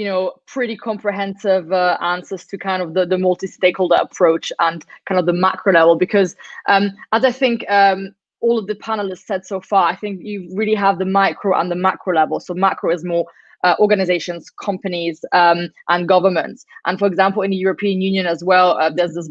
pretty comprehensive answers to kind of the multi-stakeholder approach and kind of the macro level, because as I think all of the panelists said so far, I think you really have the micro and the macro level. So macro is more organizations, companies, and governments. And for example, in the European Union as well, there's this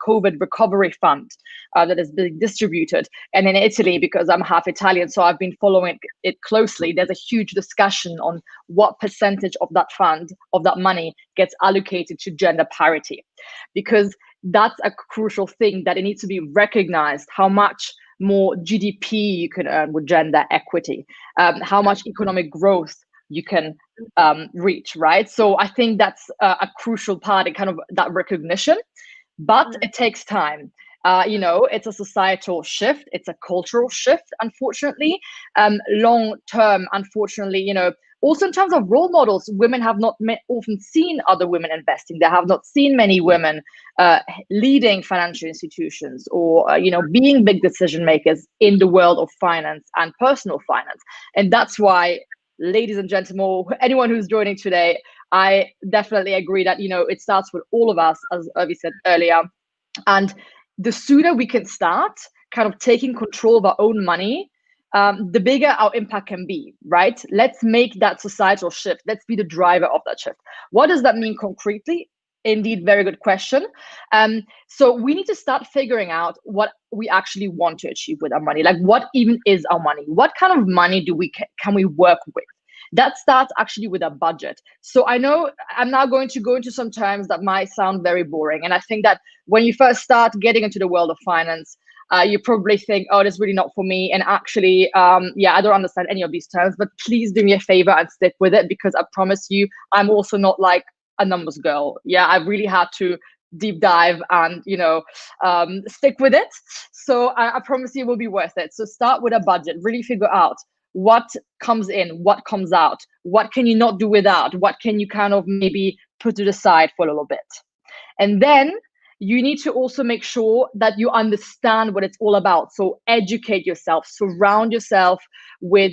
COVID recovery fund that is being distributed. And in Italy, because I'm half Italian, so I've been following it closely, there's a huge discussion on what percentage of that fund, of that money, gets allocated to gender parity. Because that's a crucial thing, that it needs to be recognized how much more GDP you can earn with gender equity, how much economic growth you can reach, right? So I think that's a crucial part in kind of that recognition, but it takes time. It's a societal shift, it's a cultural shift, unfortunately. Long term, unfortunately, also in terms of role models, women have not often seen other women investing. They have not seen many women leading financial institutions or, being big decision makers in the world of finance and personal finance. And that's why, ladies and gentlemen, anyone who's joining today, I definitely agree that, it starts with all of us, as Irvi said earlier. And the sooner we can start kind of taking control of our own money, the bigger our impact can be, right? Let's make that societal shift. Let's be the driver of that shift. What does that mean concretely? Indeed, very good question. So we need to start figuring out what we actually want to achieve with our money. Like, what even is our money? What kind of money can we work with? That starts actually with a budget. So I know I'm now going to go into some terms that might sound very boring. And I think that when you first start getting into the world of finance, you probably think, oh, that's really not for me. And actually, I don't understand any of these terms, but please do me a favor and stick with it, because I promise you, I'm also not like a numbers girl. Yeah, I really had to deep dive and, stick with it. So I promise you it will be worth it. So start with a budget, really figure out what comes in, what comes out, what can you not do without, what can you kind of maybe put to the side for a little bit. And then you need to also make sure that you understand what it's all about. So educate yourself, surround yourself with,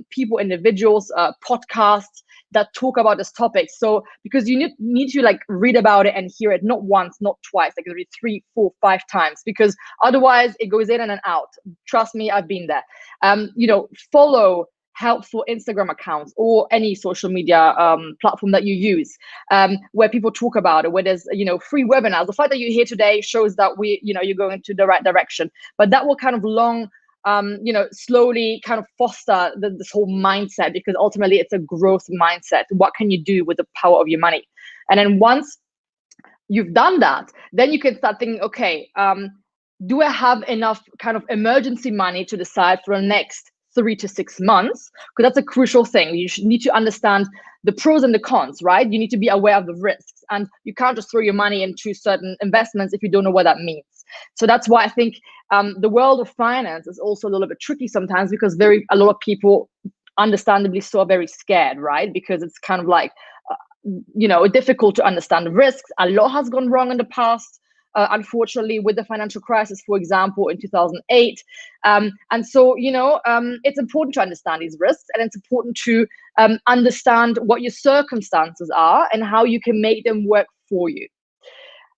people, individuals, podcasts that talk about this topic. So because you need to like read about it and hear it, not once, not twice, like read 3, 4, 5 times, because otherwise it goes in and out. Trust me, I've been there. Follow helpful Instagram accounts or any social media platform that you use, where people talk about it, where there's free webinars. The fact that you're here today shows that you're going to the right direction, but that will kind of slowly kind of foster this whole mindset, because ultimately it's a growth mindset. What can you do with the power of your money? And then once you've done that, then you can start thinking, okay, do I have enough kind of emergency money to decide for the next 3 to 6 months? Because that's a crucial thing. You need to understand the pros and the cons, right? You need to be aware of the risks, and you can't just throw your money into certain investments if you don't know what that means. So that's why I think the world of finance is also a little bit tricky sometimes, because a lot of people understandably so are very scared, right? Because it's kind of like, difficult to understand the risks. A lot has gone wrong in the past. Unfortunately, with the financial crisis, for example, in 2008. And so, it's important to understand these risks, and it's important to understand what your circumstances are and how you can make them work for you.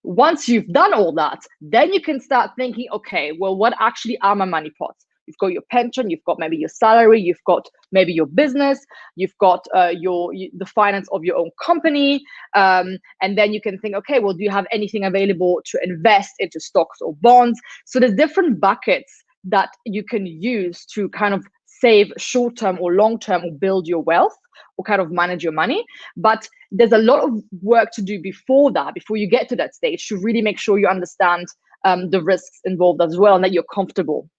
Once you've done all that, then you can start thinking, okay, well, what actually are my money pots? You've got your pension, you've got maybe your salary, you've got maybe your business, you've got the finance of your own company, and then you can think, okay, well, do you have anything available to invest into stocks or bonds? So there's different buckets that you can use to kind of save short-term or long-term, or build your wealth, or kind of manage your money. But there's a lot of work to do before that, before you get to that stage, to really make sure you understand the risks involved as well, and that you're comfortable.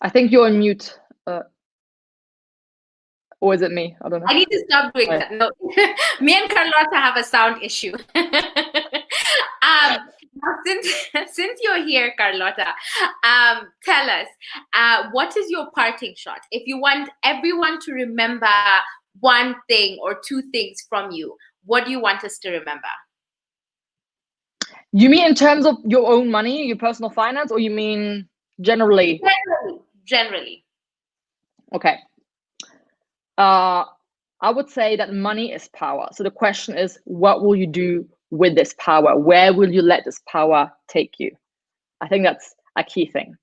I think you're on mute, or is it me? I don't know. I need to stop doing that. No, me and Carlotta have a sound issue. Since you're here, Carlotta, tell us, what is your parting shot? If you want everyone to remember one thing or 2 things from you, what do you want us to remember? You mean in terms of your own money, your personal finance, or you mean generally? Generally. Okay. I would say that money is power. So the question is, what will you do with this power? Where will you let this power take you? I think that's a key thing.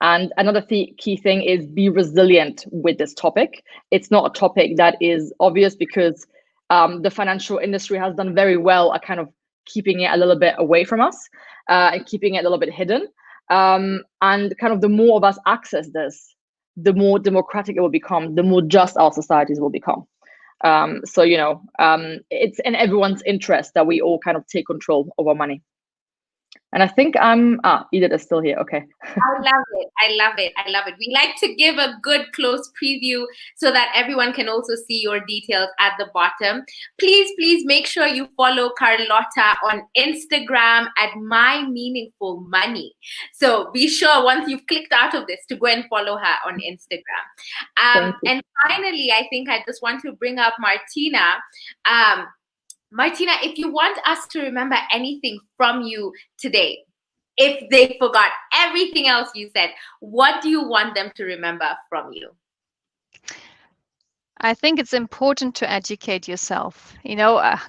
And another key thing is be resilient with this topic. It's not a topic that is obvious, because the financial industry has done very well at kind of keeping it a little bit away from us, and keeping it a little bit hidden. And kind of the more of us access this, the more democratic it will become, the more just our societies will become. So, it's in everyone's interest that we all kind of take control of our money. And I think Edith is still here. Okay. I love it. We like to give a good close preview so that everyone can also see your details at the bottom. Please make sure you follow Carlotta on Instagram at My Meaningful Money. So be sure, once you've clicked out of this, to go and follow her on Instagram. And finally, I think I just want to bring up Martina. Martina, if you want us to remember anything from you today, if they forgot everything else you said, what do you want them to remember from you? I think it's important to educate yourself.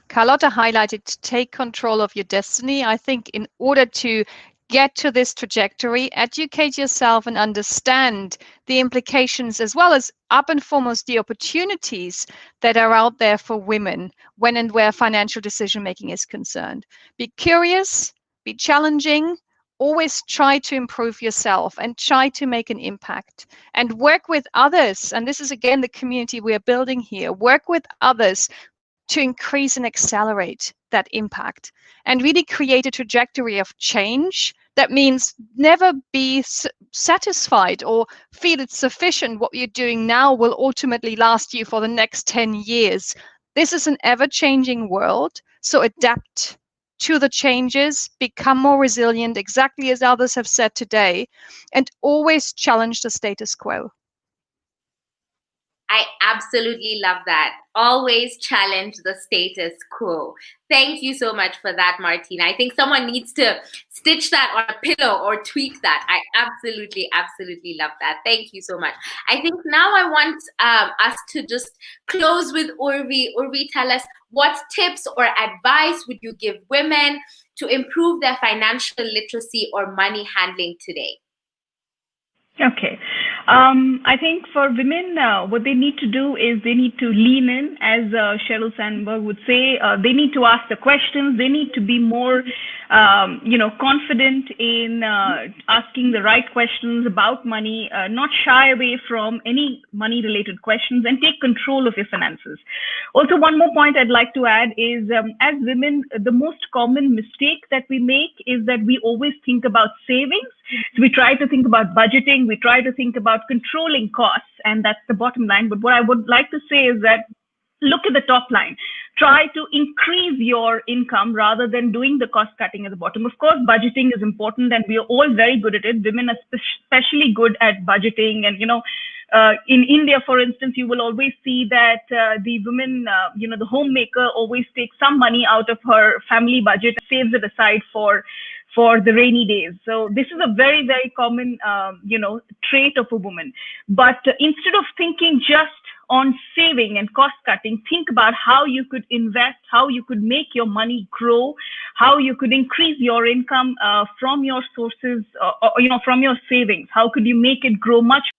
Carlotta highlighted to take control of your destiny. I think in order to get to this trajectory, educate yourself and understand the implications, as well as up and foremost the opportunities that are out there for women when and where financial decision making is concerned. Be curious, be challenging, always try to improve yourself and try to make an impact, and work with others. And this is again the community we are building here. Work with others to increase and accelerate that impact, and really create a trajectory of change. That means never be satisfied or feel it's sufficient. What you're doing now will ultimately last you for the next 10 years. This is an ever-changing world, so adapt to the changes, become more resilient, exactly as others have said today, and always challenge the status quo. I absolutely love that. Always challenge the status quo. Thank you so much for that, Martina. I think someone needs to stitch that on a pillow or tweak that. I absolutely, absolutely love that. Thank you so much. I think now I want us to just close with Urvi. Urvi, tell us, what tips or advice would you give women to improve their financial literacy or money handling today? Okay. I think for women, what they need to do is they need to lean in, as Sheryl Sandberg would say. They need to ask the questions. They need to be more, confident in asking the right questions about money, not shy away from any money-related questions, and take control of your finances. Also, one more point I'd like to add is, as women, the most common mistake that we make is that we always think about savings. So we try to think about budgeting, we try to think about controlling costs, and that's the bottom line. But what I would like to say is that look at the top line. Try to increase your income rather than doing the cost cutting at the bottom. Of course, budgeting is important, and we are all very good at it. Women are especially good at budgeting. And, in India, for instance, you will always see that the women, the homemaker always takes some money out of her family budget, saves it aside for the rainy days. So this is a very, very common, trait of a woman. But instead of thinking just on saving and cost cutting, think about how you could invest, how you could make your money grow, how you could increase your income from your sources, from your savings. How could you make it grow much?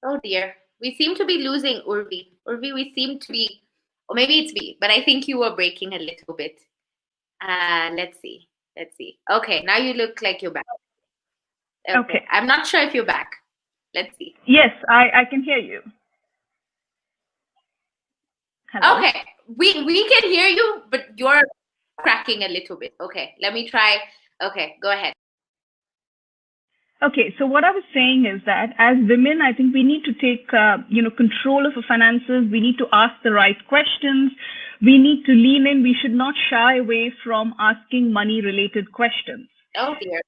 Oh dear, we seem to be losing Urvi. Urvi, we seem to be, or maybe it's me, but I think you were breaking a little bit. Let's see. Okay, now you look like you're back. Okay. I'm not sure if you're back. Let's see. Yes, I can hear you. Hello. Okay, we can hear you, but you're cracking a little bit. Okay, let me try. Okay, go ahead. Okay, so what I was saying is that as women, I think we need to take, control of our finances. We need to ask the right questions. We need to lean in. We should not shy away from asking money-related questions. Oh dear,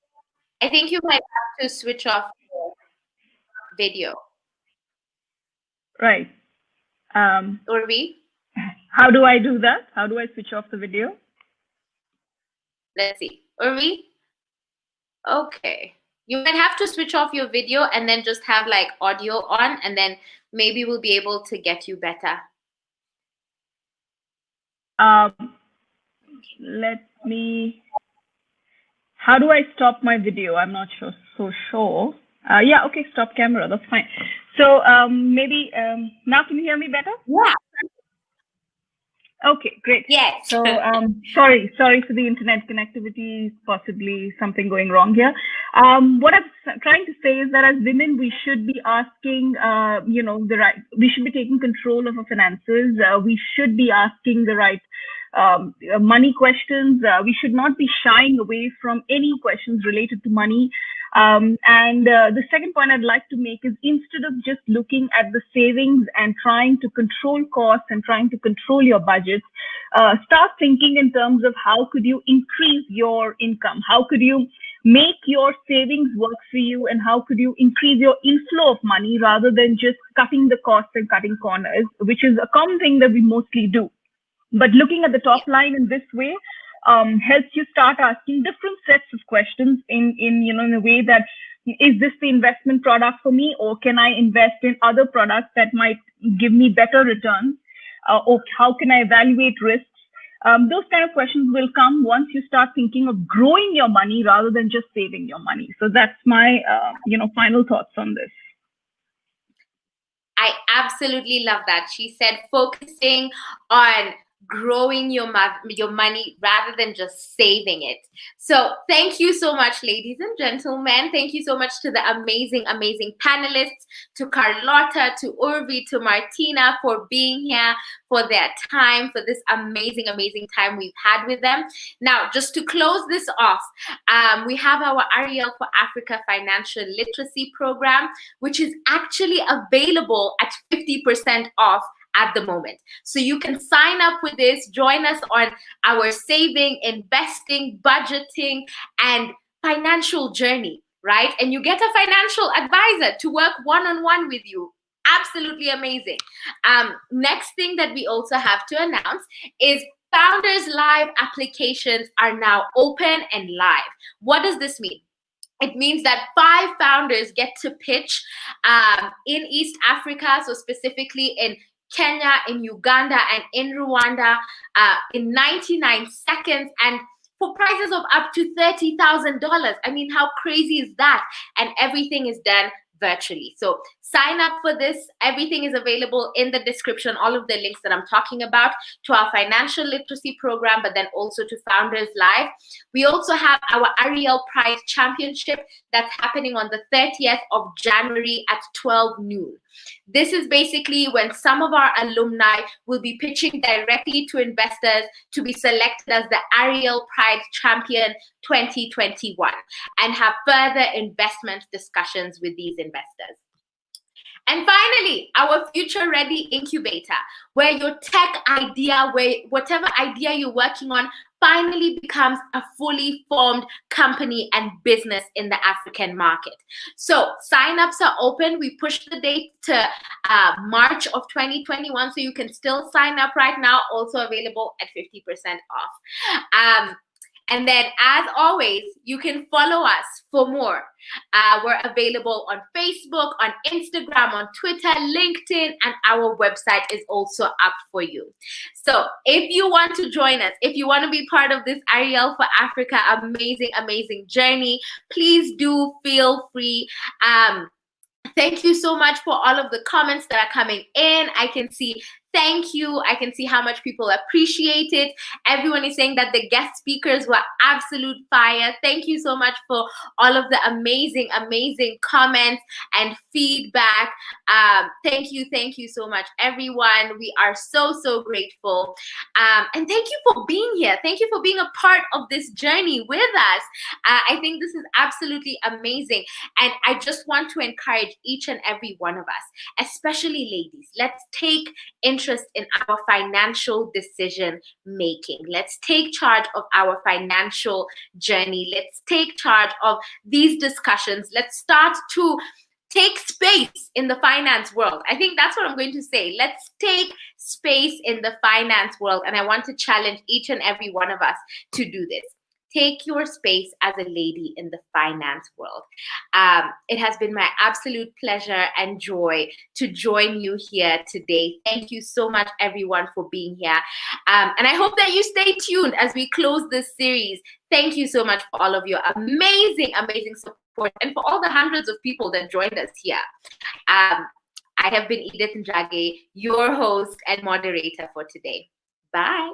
I think you might have to switch off your video. Right. Urvi? How do I do that? How do I switch off the video? Let's see. Urvi? Okay. You might have to switch off your video and then just have like audio on, and then maybe we'll be able to get you better. Let me. How do I stop my video? I'm not sure. Yeah, okay, stop camera. That's fine. So maybe now can you hear me better? Yeah. Okay, great. Yes. So sorry for the internet connectivity, possibly something going wrong here. What I'm trying to say is that as women, we should be asking, we should be taking control of our finances. We should be asking the right money questions. We should not be shying away from any questions related to money. And the second point I'd like to make is, instead of just looking at the savings and trying to control costs and trying to control your budgets, start thinking in terms of how could you increase your income? How could you make your savings work for you? And how could you increase your inflow of money rather than just cutting the costs and cutting corners, which is a common thing that we mostly do. But looking at the top line in this way helps you start asking different sets of questions in a way that, is this the investment product for me, or can I invest in other products that might give me better returns, or how can I evaluate risks? Those kind of questions will come once you start thinking of growing your money rather than just saving your money. So that's my final thoughts on this. I absolutely love that. She said focusing on growing your money rather than just saving it. So thank you so much, ladies and gentlemen. Thank you so much to the amazing panelists, to Carlotta, to Urvi, to Martina for being here, for their time, for this amazing time we've had with them. Now, just to close this off, we have our Arielle for Africa Financial Literacy Program, which is actually available at 50% off at the moment. So you can sign up with this, join us on our saving, investing, budgeting, and financial journey, right? And you get a financial advisor to work one-on-one with you. Absolutely amazing. Next thing that we also have to announce is Founders Live applications are now open and live. What does this mean? It means that 5 founders get to pitch in East Africa, so specifically in Kenya, in Uganda, and in Rwanda in 99 seconds, and for prices of up to $30,000. I mean, how crazy is that? And everything is done virtually. So sign up for this. Everything is available in the description, all of the links that I'm talking about to our financial literacy program, but then also to Founders Live. We also have our Arielle Pride Championship that's happening on the 30th of January at 12 noon. This is basically when some of our alumni will be pitching directly to investors to be selected as the Arielle Pride Champion 2021 and have further investment discussions with these investors. And finally, our Future Ready Incubator, where your tech idea, where whatever idea you're working on, finally becomes a fully formed company and business in the African market. So sign-ups are open. We pushed the date to March of 2021, so you can still sign up right now, also available at 50% off. And then, as always, you can follow us for more. We're available on Facebook, on Instagram, on Twitter, LinkedIn, and our website is also up for you. So if you want to join us, if you want to be part of this Arielle for Africa amazing, amazing journey, please do feel free. Thank you so much for all of the comments that are coming in. I can see thank you. I can see how much people appreciate it. Everyone is saying that the guest speakers were absolute fire. Thank you so much for all of the amazing, amazing comments and feedback. Thank you so much, everyone. We are so, so grateful. And thank you for being here. Thank you for being a part of this journey with us. I think this is absolutely amazing. And I just want to encourage each and every one of us, especially ladies, let's take interest in our financial decision making. Let's take charge of our financial journey. Let's take charge of these discussions. Let's start to take space in the finance world. I think that's what I'm going to say. Let's take space in the finance world. And I want to challenge each and every one of us to do this. Take your space as a lady in the finance world. It has been my absolute pleasure and joy to join you here today. Thank you so much, everyone, for being here. And I hope that you stay tuned as we close this series. Thank you so much for all of your amazing, amazing support and for all the hundreds of people that joined us here. I have been Edith Njage, your host and moderator for today. Bye.